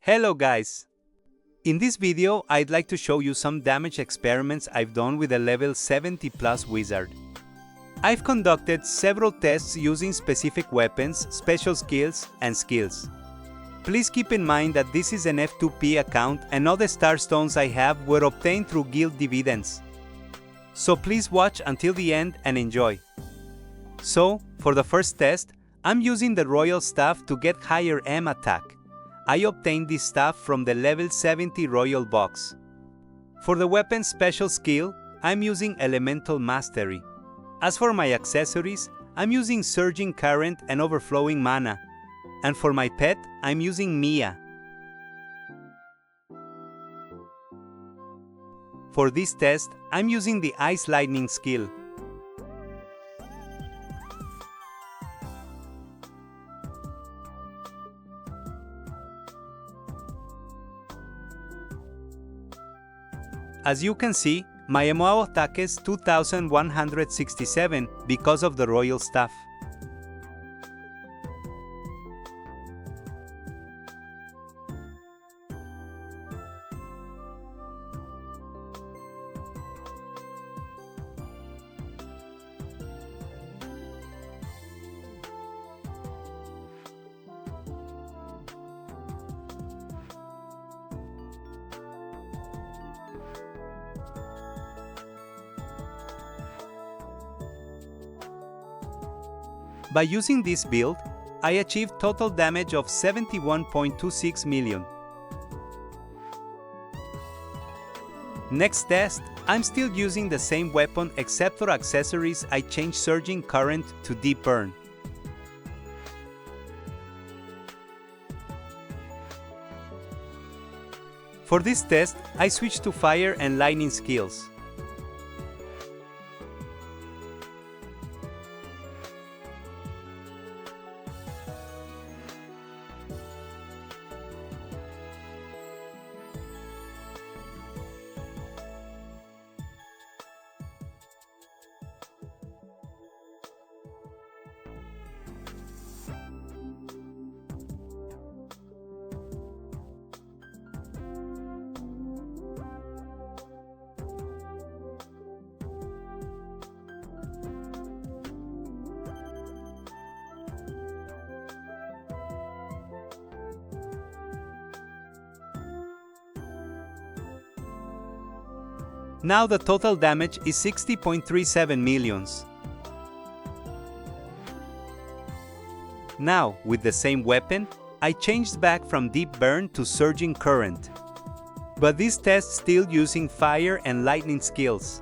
Hello guys! In this video, I'd like to show you some damage experiments I've done with a level 70 plus wizard. I've conducted several tests using specific weapons, special skills, and skills. Please keep in mind that this is an F2P account and all the star stones I have were obtained through guild dividends. So please watch until the end and enjoy. So, for the first test, I'm using the royal staff to get higher M attack. I obtained this staff from the level 70 royal box. For the weapon special skill, I'm using elemental mastery. As for my accessories, I'm using surging current and overflowing mana. And for my pet, I'm using Mia. For this test, I'm using the ice lightning skill. As you can see, my MO attack is 2167 because of the royal staff. By using this build, I achieved total damage of 71.26 million. Next test, I'm still using the same weapon except for accessories. I changed surging current to deep burn. For this test, I switched to fire and lightning skills. Now the total damage is 60.37 millions. Now, with the same weapon, I changed back from deep burn to surging current. But this test still using fire and lightning skills.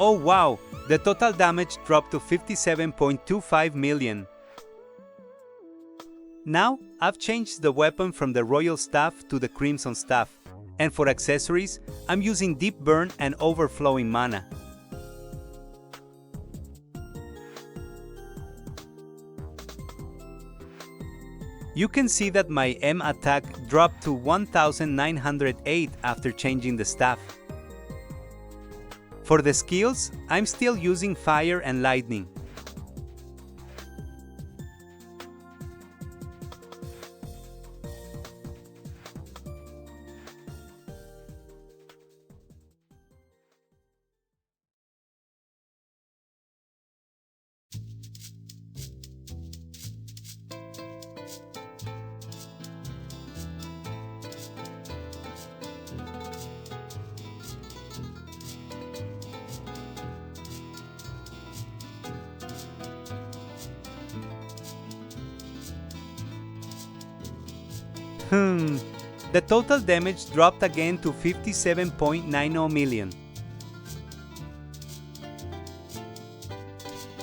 Oh wow, the total damage dropped to 57.25 million. Now, I've changed the weapon from the royal staff to the crimson staff, and for accessories, I'm using deep burn and overflowing mana. You can see that my M attack dropped to 1908 after changing the staff. For the skills, I'm still using fire and lightning. The total damage dropped again to 57.90 million.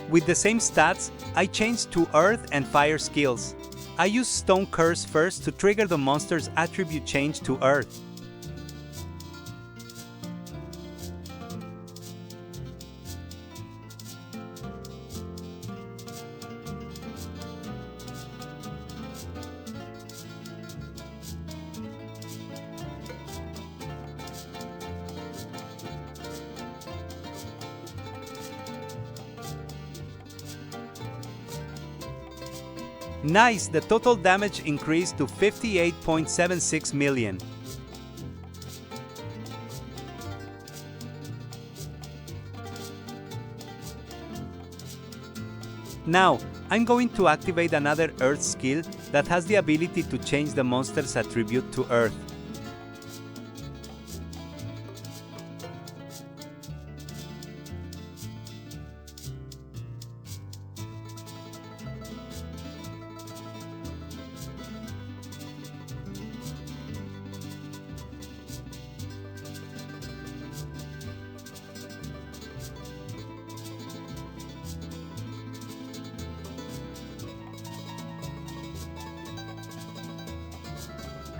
With the same stats, I changed to Earth and Fire skills. I used Stone Curse first to trigger the monster's attribute change to Earth. Nice, the total damage increased to 58.76 million. Now, I'm going to activate another Earth skill that has the ability to change the monster's attribute to Earth.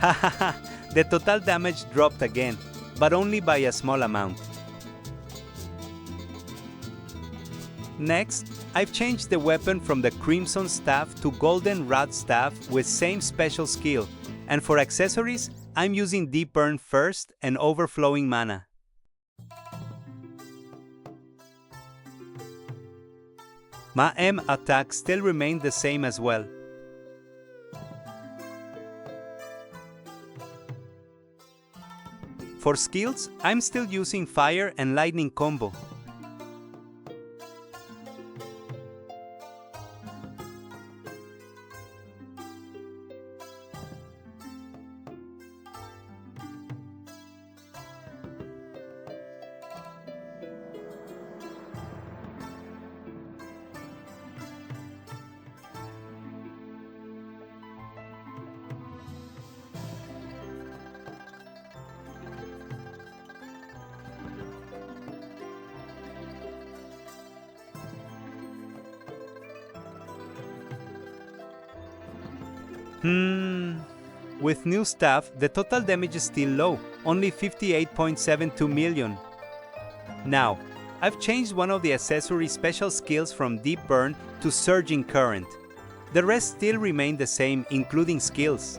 Hahaha, the total damage dropped again, but only by a small amount. Next, I've changed the weapon from the Crimson Staff to Golden Rod Staff with same special skill, and for accessories, I'm using Deep Burn first and Overflowing Mana. My M attack still remained the same as well. For skills, I'm still using Fire and Lightning combo. With new staff, the total damage is still low, only 58.72 million. Now, I've changed one of the accessory special skills from Deep Burn to Surging Current. The rest still remain the same, including skills.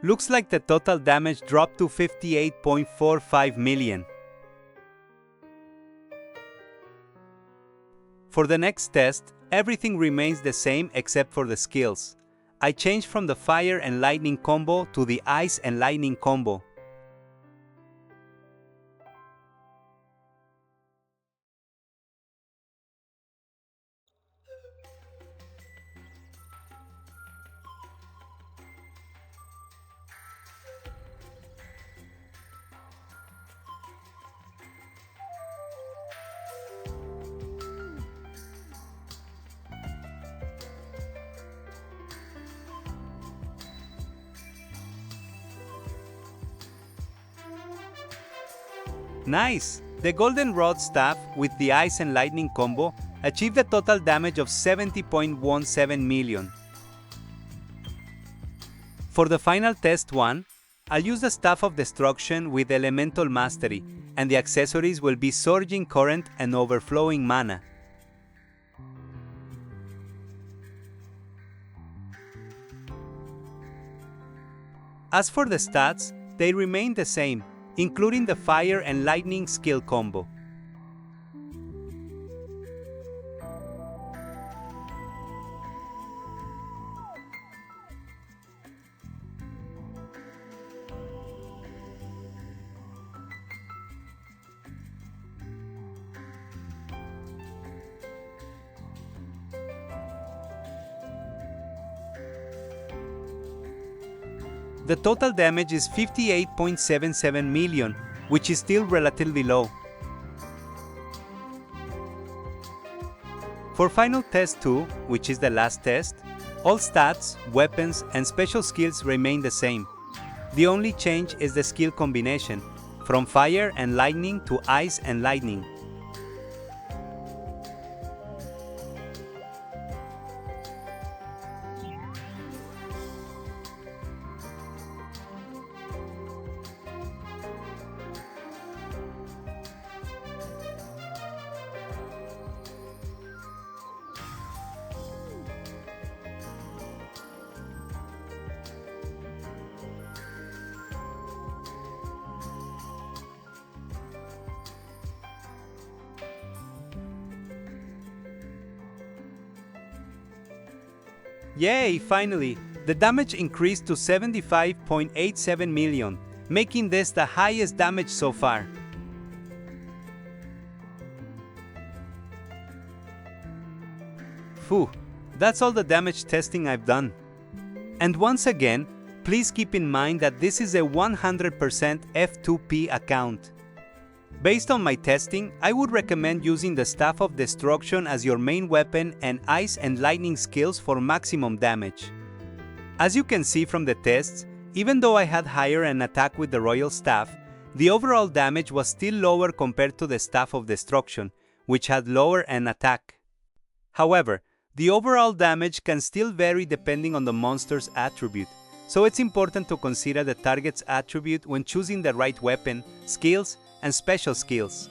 Looks like the total damage dropped to 58.45 million. For the next test, everything remains the same except for the skills. I changed from the Fire and Lightning combo to the Ice and Lightning combo. Nice! The Golden Rod Staff with the Ice and Lightning combo achieved a total damage of 70.17 million. For the final test one, I'll use the Staff of Destruction with Elemental Mastery, and the accessories will be Surging Current and Overflowing Mana. As for the stats, they remain the same, including the fire and lightning skill combo. The total damage is 58.77 million, which is still relatively low. For final test 2, which is the last test, all stats, weapons, and special skills remain the same. The only change is the skill combination, from fire and lightning to ice and lightning. Yay, finally! The damage increased to 75.87 million, making this the highest damage so far. Phew, that's all the damage testing I've done. And once again, please keep in mind that this is a 100% F2P account. Based on my testing, I would recommend using the Staff of Destruction as your main weapon and Ice and Lightning skills for maximum damage. As you can see from the tests, even though I had higher an attack with the Royal Staff, the overall damage was still lower compared to the Staff of Destruction, which had lower an attack. However, the overall damage can still vary depending on the monster's attribute, so it's important to consider the target's attribute when choosing the right weapon, skills, and special skills.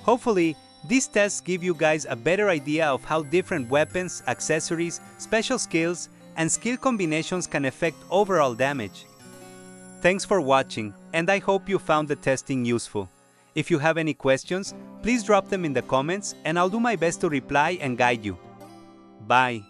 Hopefully, these tests give you guys a better idea of how different weapons, accessories, special skills, and skill combinations can affect overall damage. Thanks for watching, and I hope you found the testing useful. If you have any questions, please drop them in the comments and I'll do my best to reply and guide you. Bye!